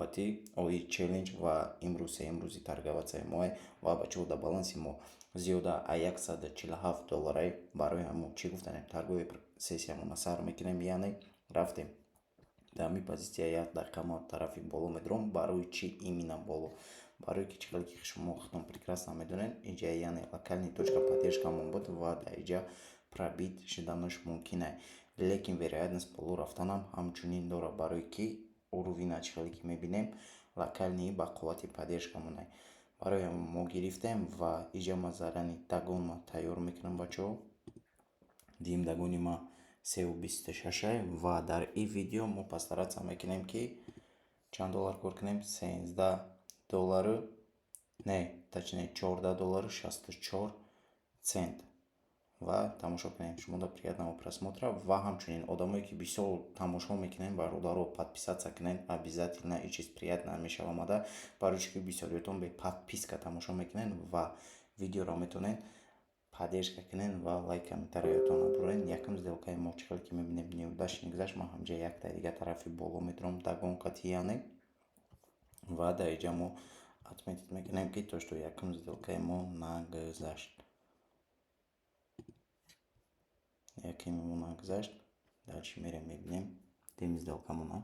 ҳолати ои челленҷ ва имрӯзи таргаватсаи моe ва бачаҳо да баланси мо зиёда а $147 барои ҳамо чӣ гуфтанем таргои сессиямона сар мекунем, яъне рафтем дар позитсия 1 дақиқа мо тарафи боло медурем. Барои чӣ именно боло? Барои ки чӣ ки шумо худтон прекрасно медонед, инҷа яъне локальни точка поддержкамон буд ва дар инҷа пробит шуданаш мумкин аст. Лекин вероятность боло рафтанам ҳамчунин дорад, барои ки уровина чӣ ки мебинем локальни бақуввати поддержкамон аст. Барои мо гирифтем ва инҷа ма зарани дагон ма тайёр мекунам бачаҳо. Дим дагони ма 3.26 ва дар ин видео мо пас ратса мекунем ки чанд доллар кор кунем, $13 не, точнее $14.64 ва тамошо кунем. Шумо да приятного просмотра ва ҳамчунин одамое ки бисёр тамошо мекунем, бародаро подписаться кунед, обязательно ин чиз приятно мешавад, барои ки бисёриятон бе подписка тамошо мекунед ва видеоро метавонед поддержка кунед ва лайк комментариятон буред. Якам сделкаи мо чӣ ки мебинем 19 гузашт, ма ҳамҷа якта дига тарафи боло медурам дагонкати яъне ва дар инҷа мо отметить мекунем ки то что якам сделкаи мо нагузашт. Яками мо нагузашт, дальше мерем мебинем дим сделкамона.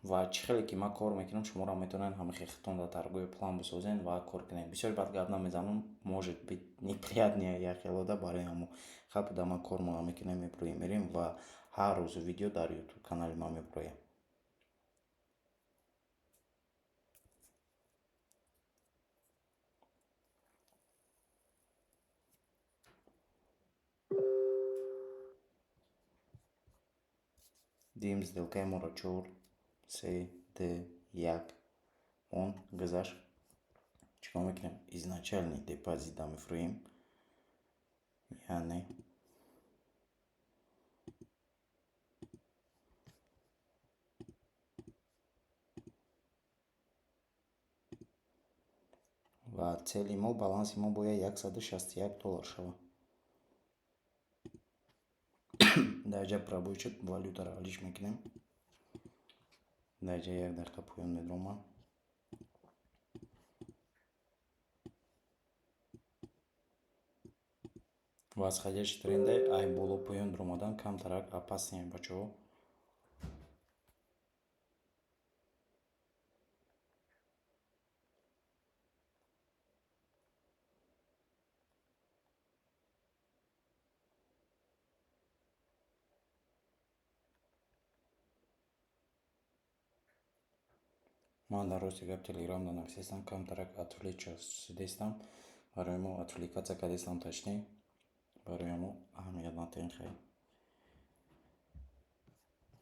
ва чӣ ки ман кор мекунам, шуморо метавонед ҳамихе худтон дар таргои план бисозед ва кор кунед. Бисёр вақт гап намезанам, может быть неприятная яхелода, барои ҳамо хап да ман кор мо мекунем, меброем мерем ва ҳар рӯз видео дар YouTube канали ман меброям. Дим сделкаи моро 4 3 2 1 он гузашт. Чикор мекунем? Изначальный депозит да мефурӯем, яъне ва цели мо, баланси мо бояд $161 шавад. дар инҷа пробой шуд, валютаро ҳалиш мекунем. Дар инҷа 1 дақиқа поён медурам. восходящий тренде ай боло поён дуромадан камтарак опаснее бачаҳо. Ман дар рости гап телеграмда нависестам, камтарак отвлечься шудестам. Барои мо отвлекаться кардестам точнее. Барои мо аҳамият натоин хай.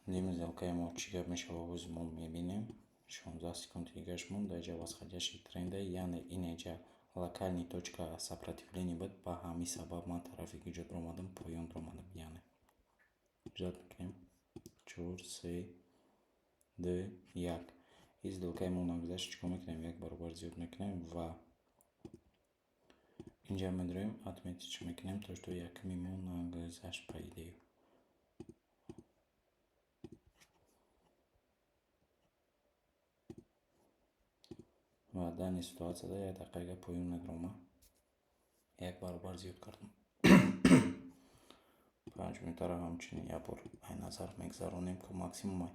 Дим сделкаи мо чӣ гап мешавад, оз мо мебинем. 16 секунди дигаш монд. Дар инҷа восходящий тренде, яъне ин инҷа локальни точка сопротивления буд. Ба ҳамин сабаб ман тарафи куҷо дуромадам, поён дуромадам, яъне ҷад мекунем 4 3 2 1. Ин сделкаи мо нагузашт. Чикор мекунем? 1 баробар зиёд мекунем ва инҷа медурем, отметить мекунем то что яками мо нагузашт по идее. ва дани ситуацияда 1 дақиқаga поён медурам. 1 баробар зиёд кардам. 5 минутаро ҳамчунин як бор айназар мегзаронем ки максимум ай.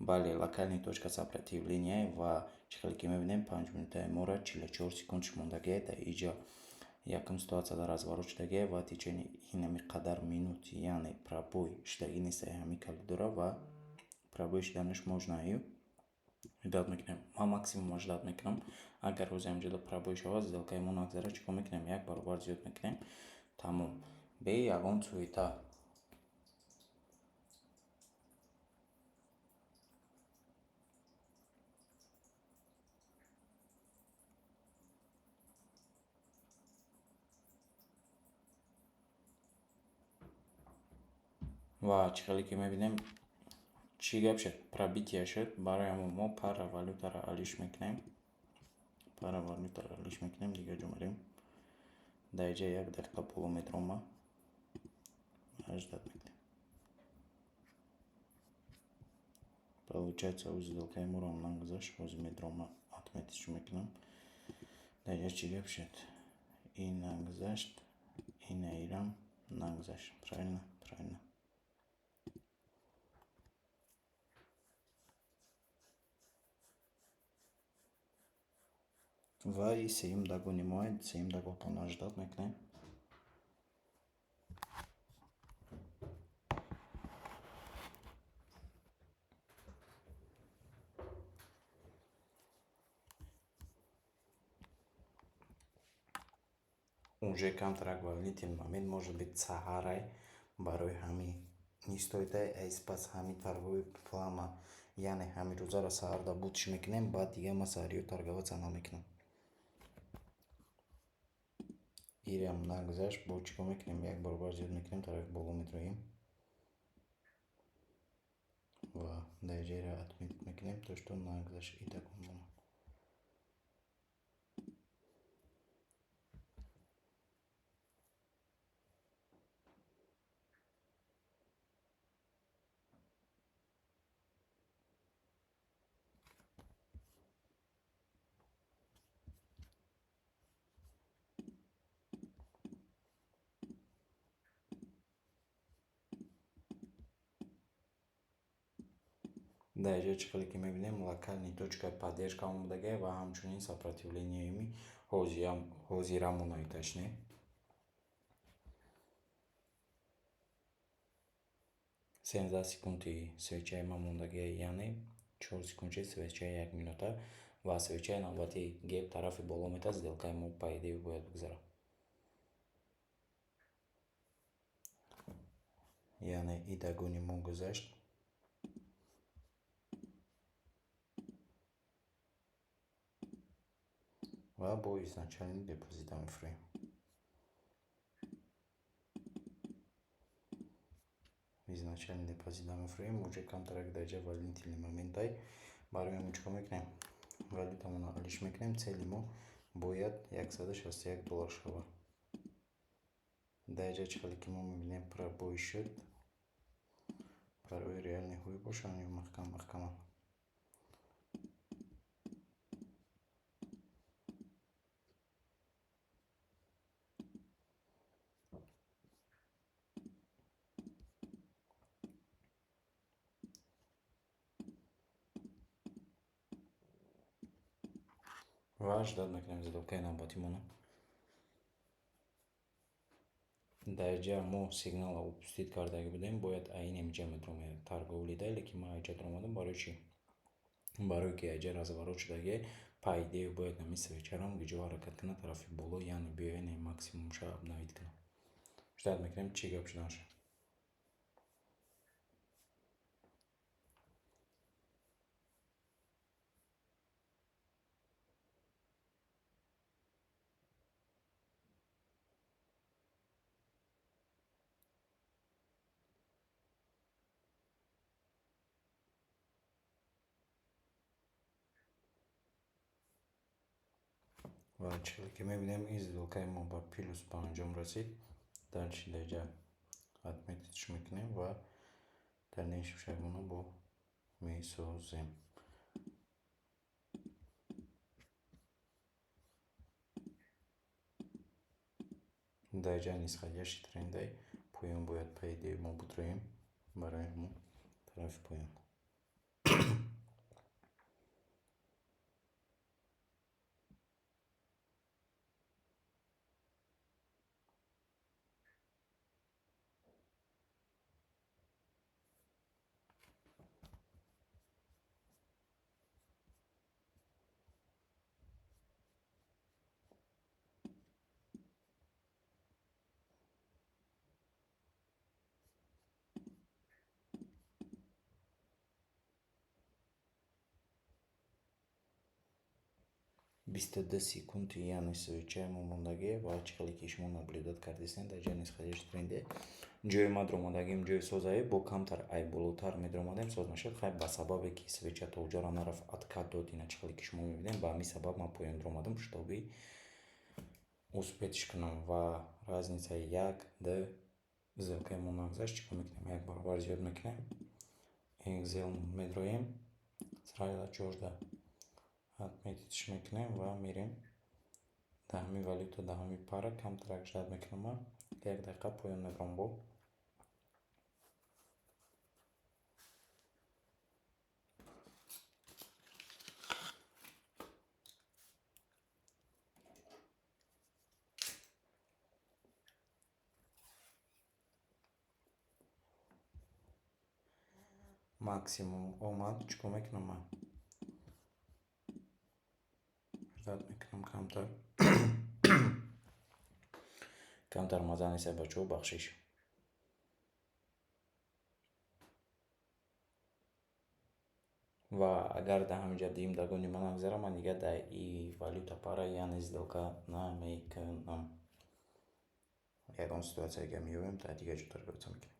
Бале, локальни точка сопротивления ва чӣ ки мебинем 5 минутаи моро 44 секунд мондагиаст. Дар инҷа якам ситуацияда разворот шудагиаст ва течени инами қадар минут, яъне пробой шудаги нест, ҳамин калидора ва пробой шуданаш можнаю ждат мекунем. Ман максимум ждат мекунам. Агар рӯзи ҳамҷода пробой шавад, сделкаи мо нагзара, чикор мекунем? 1 баробар зиёд мекунем. Тамом. Бе ягон суета. ва чӣ ки мебинем, чӣ гап шуд? Пробития шуд. Барои ҳамо мо пара валютаро ҳалиш мекунем. Пара валютаро ҳалиш мекунем, дига ҷо мерем. Дайҷа 1 дақиқа полу медрома. Ждать мекунем. Получается, узи делкаи мурам нагзашт, узи медрома отметиш мекунам. Дайҷа чӣ гап шуд? Ин нагзашт, ина ирам нагзашт. Правильно? Правильно. Ва и сеюм дагони моед, сеюм даготона ждат мекунем. Уже камтарак ва литин момент может быть саҳарай барои ҳами нистойтай айспас ҳами таргови плама, яъне ҳами рӯзара саҳарда будиш мекунем, баъд дига ма саҳариё таргова цана мекунам. Ирам нагзашт, бо чӣ кор мекунем? Як баробар зиёд мекунем, тарафи боло метроим ва дайҷаеро отмет мекунем, то што нагзашт идагон монад. Дайҷа чӣ хеле ки мебинем локальни точкаи поддержка омадагӣ ва ҳамчунин сопротивлениями ҳозирамонаи ташне. 17 секунди свечаи ма мондагия, яъне 4 секундчи свечаи 1 минута ва свечаи навбати геп тарафи боло мета сделкаи мо по идее бояд бигзара. Яъне идагони мо гузашт. Ва бо изначальни депозита мефурӯем. Изначальни депозита мефурӯем. Уже камтарак дайҷа валентили моментай барои ҳамин чӣ кор мекунем? Валютамона алиш мекунем. Цели мо бояд $161 шава. Дайҷа чӣ хеле ки мо мебинем пробой шуд. Барои реални ҳуй бошанд ё маҳкама. Ва ждат мекунем сделкаи навбатимона. Дайҷа мо сигнала упустит кардаги будем, бояд аин инҷа медроме тарговлидай, лекин ма айҷа дромадам барои чӣ? Барои ки айҷа разворот шудагие, по идее бояд ҳами свечарам гиҷо ҳаракат кана тарафи боло, яъне биёяне максимум ша обновит кунам. Ждат мекунем чӣ гап шуда шуд. Ва чӣ хеле ки мебинем ин сделкаи мо ба плюс ба анҷом расид. Дальше дайҷа отметиш мекунем ва дальнейши шаймона бо месозем. Дайҷа нисходящий трендай поён бояд по идее мо бутроем барои ҳамон тарафи поён. Бисту ду секунди яъне свечаи мо мондагӣ ва чӣ хеле ки шумо наблюдат кардисен дайҷа нисходящий тренде ҷои ма дромадагим ҷои созае бо камтар ай болотар медромадем соз нашуд хай ба сабабе ки свеча то уҷора нарафт откат дод ина чӣ хеле ки шумо мебинем ба ҳамин сабаб ма поён дромадам шутобӣ успетш кунам ва разницаи 1-2 сделкаи нагзашт чикор мекунем? Як баробар зиёд мекунем. Excel медроем срайла 14 отметиш мекунем ва мирем даҳми валюта даҳми пара камтарак жад мекунам. 1 дақиқа поён мебарам бо максимум омад чикор мекунам ман жад мекунам камтар маза нест бачаҳо бахшиш. Ва агар да ҳаминҷа дим дагони ман нагзара ман дига да и валюта пара яъне сделка намекунам. Ягон ситуатсияга меёбем да дига ҷо торговаться мекунем.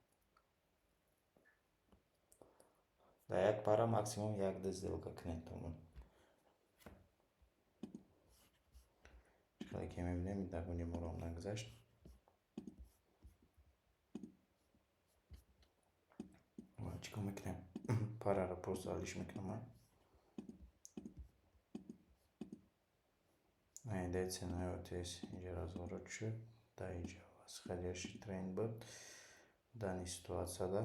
Да як пара максимум 1-2 сделка кунед тамом. чиқаре ки мебинем дагони моро нагзашт. ва чикор мекунем? Параро просто алиш мекунам ман. Айда ценаи ОТС инҷа разворот шуд. Да инҷа восходящий тренд буд. Дани ситуацияда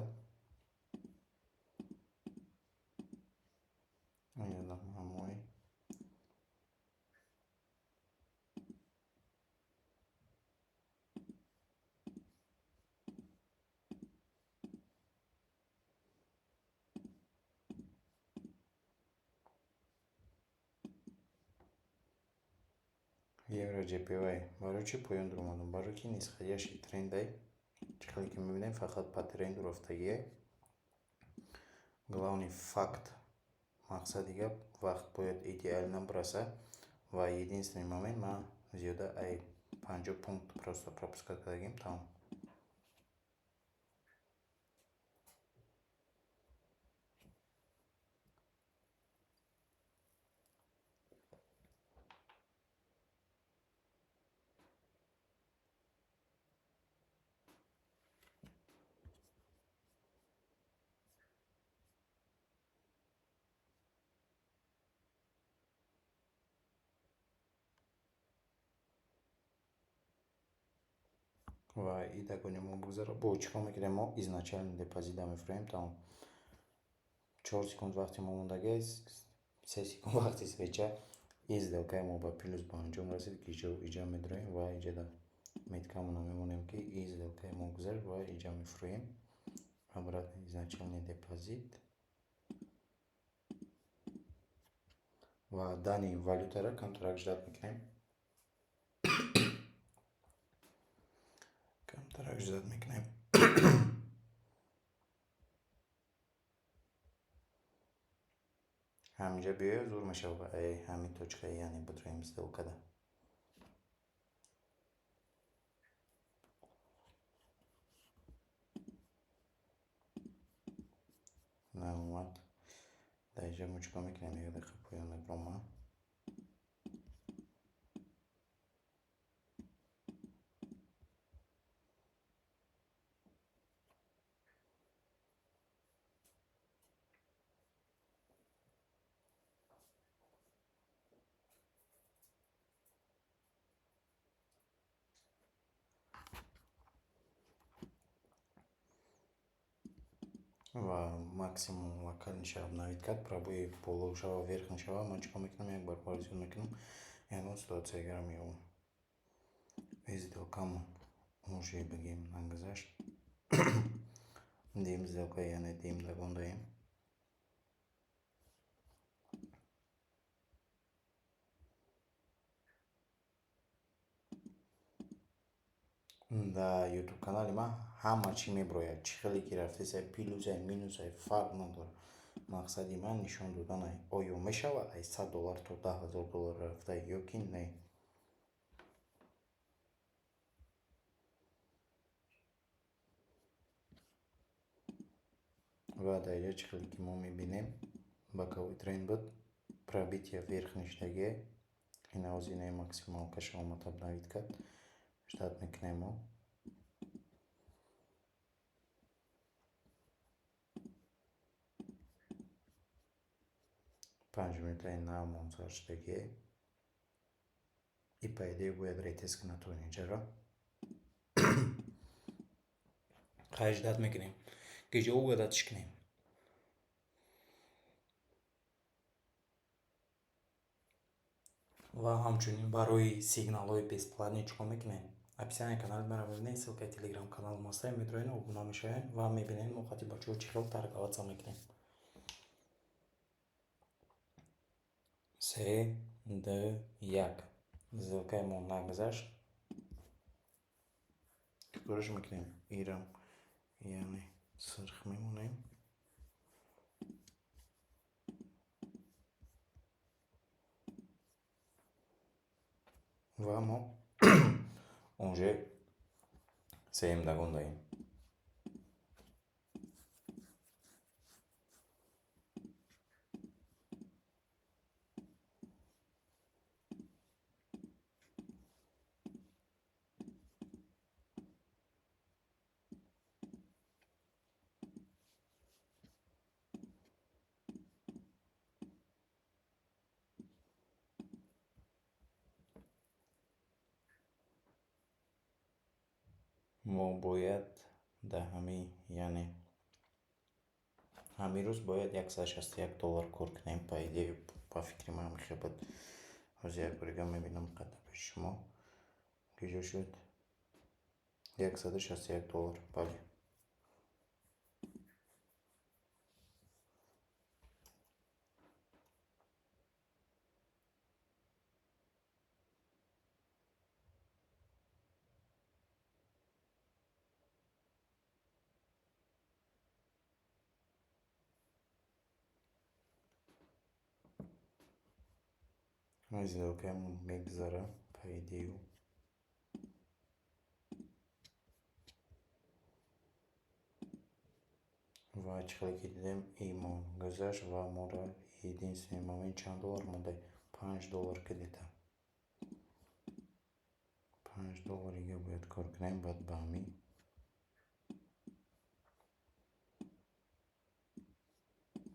инҷа ҳамои евро JPY барои чӣ поён дар омадам? Барои ки нисходящий трендай чиқаре ки мебинем фақат по тренду рафтагие. Главный факт мақсадига вақт бояд идеально бираса ва единственный момент ман зиёда ай 50 пункт просто пропуска кардагим тамом. Ва и дагони мо бигзара бо чикор мекунем? Мо изначально депозита мефурем тамом. 4 секунд вақти мо мондагист, 3 секунд вақти свеча. И сделкаи мо ба плюс ба анҷом расид ки иҷа медроем ва иҷа меткамона мемонем ки и сделкаи мо гузашт ва иҷа мефурӯем. Обратно изначальный депозит ва дани валютаро камтарак жад мекунем. Камтарак жад мекунем. ҳаминҷа биёя зур мешавад ҳамин точка яъне бидроем сделкада. наомад дар инҷа мо чикор мекунем? 1 дақиқа поён мебарам ман. ва максимум локал мешавад навидкат пробои боло шава верх мешавад. Ман чикор мекунам? Як баробар зиёд мекунам. Ягон ситуатсиягаро меёбам. Сделкамо може бигем нагзашт. Дим сделка яъне дим дагон даем. Да ютуб канали ман ҳама чӣ меброяд. Чӣ хеле ки рафтеса плюсай минусай фарқ надорад. Мақсади ман нишон доданай оё мешавад ай $100 то $10,000 рафта ё ки не. ва дар инҷа чӣ хеле ки мо мебинем боковой тренд буд, пробития верхнишдаги хинаозинаи максималка шаломат обновить кард. Ждать мекунем. 5 минуты на монтаждagi. И по идее будет рейтинг на турнире. Хай ждать мекунем. Геже угадать мекунем. ва ҳамчунин барои сигналҳои бесплатни чиқор мекунем? Описанияи канали маро мебинед, ссилкаи телеграм канал маста метроен обуна мешавед ва мебинед мо хати бачаҳо чӣ хел торговаться мекунем. 3, 2, 1. Ссилкаи мо нагзашт. Чикораш мекунем? Ирам, яъне сирх мемонем. Ва мо онже сеем дагон даем. мо бояд дар яъне ҳамин рӯз бояд $161 кор кунем. По идее по фикри ман мехебад. ҳозир як борига мебинам қадда пеши шумо. Гиҷо шуд $161. Бале. сделкаем мегзара по идее. ва чиқали ки дидем имон гузашт ва мора единственный момент чанд доллар монда? $5 где-то. $5 бояд кор кунем, баъд ба ҳамин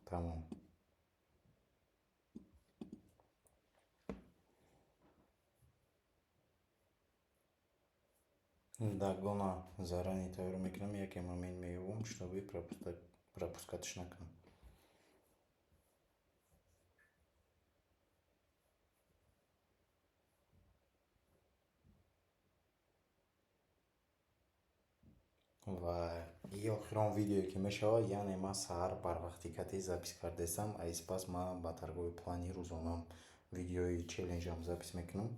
тамом. дагона зарани тайёр мекунам, яке момент меёбам, чтобы пропускаташ накунам. ва и охирон видеое ки мешавад, яъне ман саҳар барвақти кати запис кардастам. Аз пас ман ба таргоби плани рӯзонам видеои челленҷам запис мекунам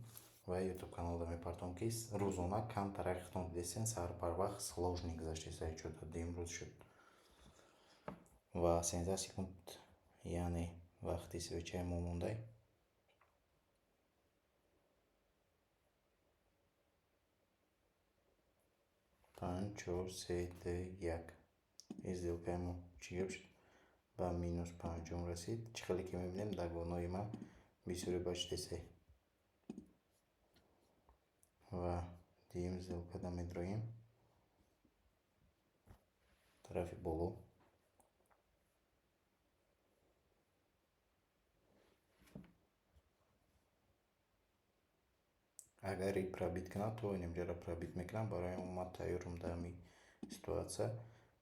ва ютуб каналда мепартом ки рӯзона камтар рехтон дидестен саҳар барвақт сложный гузаштеса чӯта имрӯз шуд. Ва 17 секунд яъне вақти свечаи мо мондай. панҷ, чор, се, ду, як. Сделкаи мо чӣ гап шуд? Ба минус 5 расид. Чӣ хеле ки мебинем дагонои ман бисёре бачдесе. ва дигим сделкада медроем. Тарафи боло. Агар и пробит кунад, то инамҷара пробит мекунам. Барои ман тайёрам дар ҳамин ситуатсия.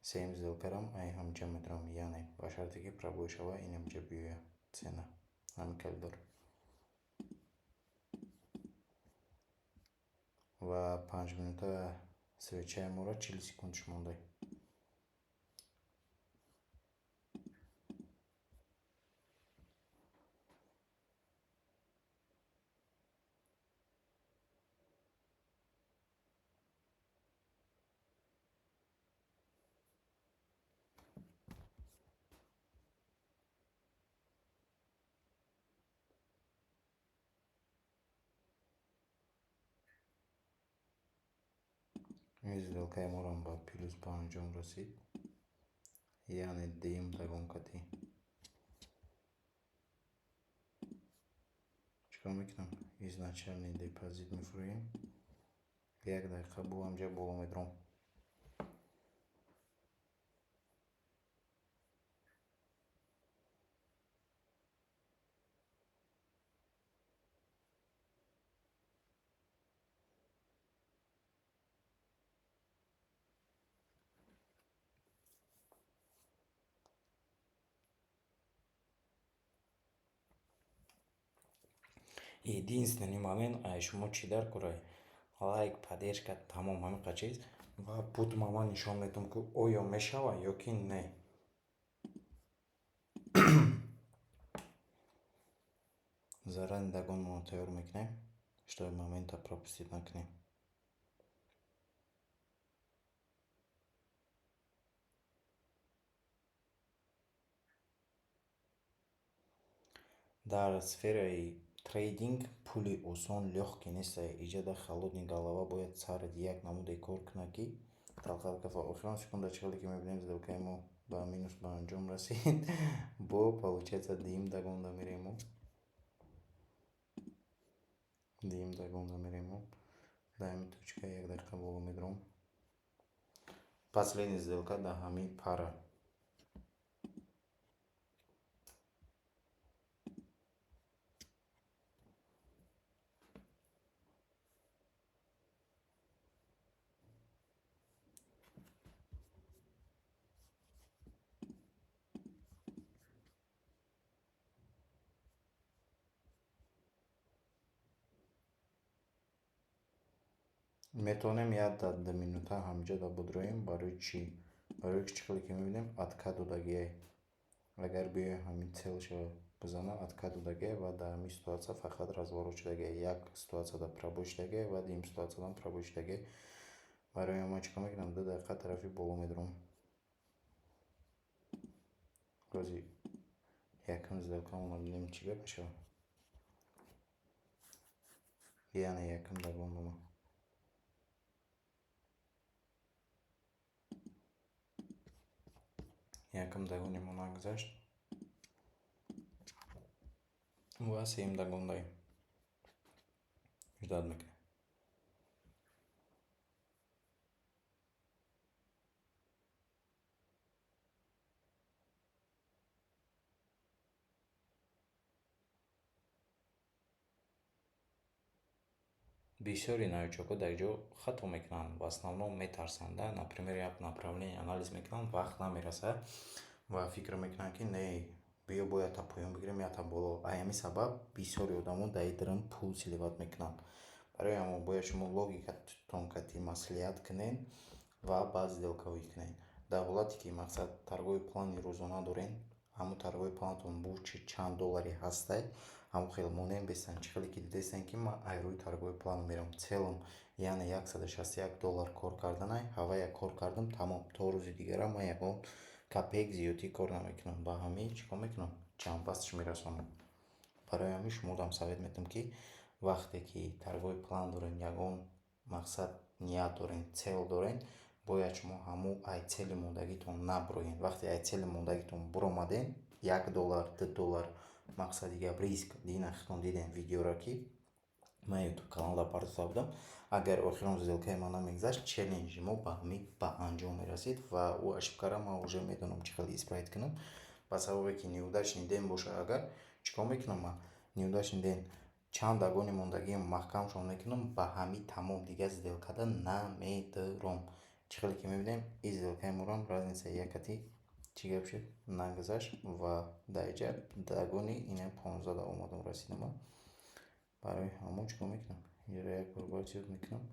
Сеюм сделкарам ай ҳамҷа медорам, яъне ба шарте ки пробой шава инамҷа биёя цена. Ҳамин калидор. ва 5 минута свечаи моро 40 секундаш мондай. сделкаи морам ба плюс 5 расид, яъне дим дагон кати. Чӣ чикор мекунам? Изначальный депозит мефурӯем. 1 дақиқа бу ҳамҷа боло медорам. Единственный момент, шумо чӣ дар курай? Лайк, поддержка, тамом ҳамақа чиз ва бутма ман нишон медиҳам, ки оё мешава ё ки не. Зарани дагонамон тайёр мекунем, чтобы момента пропустить накунем. Дар сфераи трейдинг пули осон лёгкий нест. Иҷода холодни голова бояд сари як намуде кор кунад, ки талқалкафа охирон секунда чиқале ки мебинем сделкаи мо ба минус ба анҷом расид. Бо получается дим дагонда мерем. До ҳамин точка 1 дақиқа боло медорам. Последняя сделка до ҳамин пара. Метавонем 1 минута ҳамҷа да будроем. Барои чӣ? Барои ки чиқале ки мебинем атка додагиае. Агар биёе ҳамин целша бизана атка додагиае ва да ҳамин ситуация фақат разворот шудагиае. Як ситуацияда пробой шудагиае ва дим ситуациядан пробой шудагиае. Барои ҳама чиқар мекунам 2 дақиқа тарафи боло медорам. Рози якум сделкамона бинем чӣ гап мешавад. Яъне якум дагонамо. Якум дагонимон нагузашт. Ва сеюм дагондаем. Ждат мекунем. Бисёри новичокҳо дар ҷо хато мекунанд. В основном метарсанд. Например, як направление анализ мекунанд, вақт намерасад ва фикр мекунанд, ки не биё бояд та поён бигирем я та боло. Ҳамин сабаб бисёри одамо дар ин дарон пул силиват мекунанд. Барои ҳамон бояд шумо логикатон кати маслиҳат кунед ва баъд сделкаҳои кунед. Дар ҳолате ки мақсад торговый плани рӯзона доред, ҳамун торговый плантон бу чанд доллари ҳастай, ҳамон хел монем бестан. Чиқале ки дидестан, ки ман айрӯи торговый план мерам целом, яъне $161 кор карданай, ҳавая кор кардам, тамом. То рӯзи дигара ман ягон копеек зиёдӣ кор намекунам. Ба ҳамин чикор мекунам? Чандбасташ мерасонам. Барои ҳамин шумоам совет медиҳам, ки вақте ки торговый план доред, ягон мақсад, ният доред, цел доред, бояд шумо ҳамун ай цели мондагитон набуроед. Вақте ай цели мондагитон буромаден, $1, $2 мақсади гап риск динахитон дидем видеоро, ки ман ютуб каналда партофта будам. Агар охирон сделкаи ман намегзашт, челленҷи мо ба анҷом мерасид ва ӯ ошибкара ман уже медонам чиқале исправит кунам. Ба сабабе ки 19 ден бошад, агар чикор мекунам ман 19 ден чанд дагони мондагиам маҳкамшон мекунам, ба ҳамин тамом дига сделкада намедорам. Чиқале ки мебинем ин сделкаи морам разница якати чӣ гап шуд нагузашт ва дар иҷа дагони инам 15 омадам расидам. Барои ҳамон чикор мекунам? Инҷоро як баробар зиёд мекунам.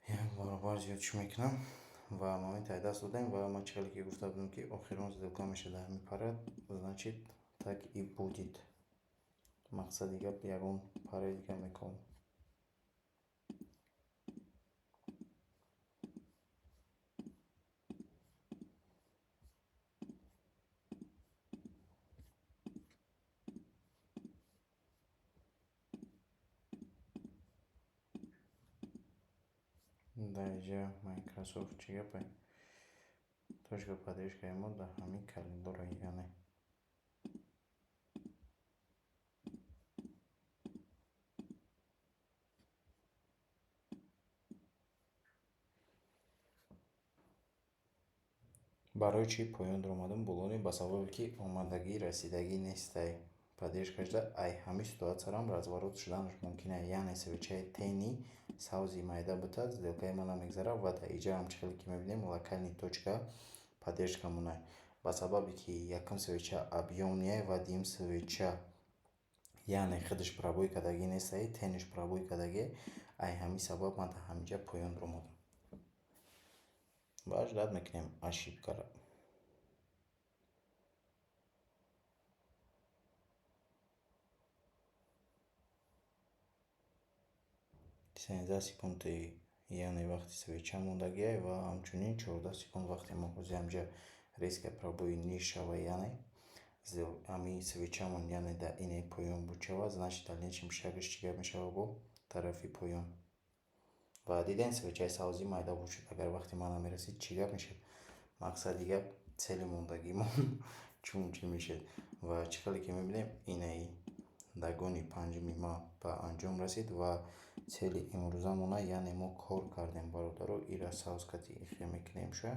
Як баробар зиёдш мекунам ва моменти даст додем ва ман чиқале ки гуфта будам, ки охирон сделка мешад дар ҳамин пара, значит так и будет. Мақсади гап ягон параи дига мекунам. Дар иҷа Microsoft чӣ гапе? Точка поддержкаи мо дар ҳамин календора, яъне барои чӣ поёнро омадам болонӣ ба сабабе ки омадагӣ расидагӣ нестай. Поддержкаашда ай ҳамин ситуатсиярам разворот шуданаш мумкин аст. Яъне свечаи тени савзи майда бутад, сделкаи мана мегзарад ва дар иҷаам чӣ хеле ки мебинем локальни точка поддержка мунай. Ба сабабе ки якум свеча объёмнияй ва дим свеча яъне худаш пробой кардагӣ нестае, тениш пробой кардагӣ. Ай ҳамин сабаб ман дар ҳаминҷа поёнро омадам. Баъд рад мекунем ошибкаро. 13 секунди яъне вақти свеча мондагиай ва ҳамчунин 14 секунд вақти мо ҳозир ҳамҷа риска пробои ниш шава яъне ҳамин свечамон яъне дар инаи поён буд шавад, значит дальнейшем шагаш чӣ гап мешавад бо тарафи поён. Ва дидем свечаи савзи майда буд шуд. Агар вақти мана мерасид чӣ гап мешад? Мақсади гап цели мондагимон чун чӣ мешад. Ва чӣ хеле ки мебинем инаи дагони панҷуми ма ба анҷом расид ва цели имрӯзамона яъне мо кор кардем бародаро ира савз кати ихя мекунем ша.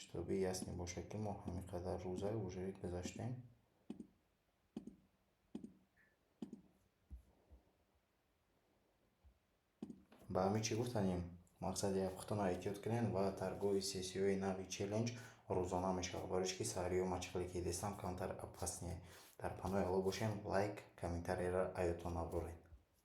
Чтобы ясне бошад ки мо ҳамин қадар рӯза уже гузаштем. ба ҳамин чӣ гуфтанем мақсади афхӯтона эҳтиёт кунем ва таргоҳи сессияҳои нави челленҷ рӯзона мешавад. Барои ки саҳриҳо ма чӣ хеле ки дистам камтар опасне. Дар паноҳи Алло бошем. Лайк, комментарияро аётон набуред.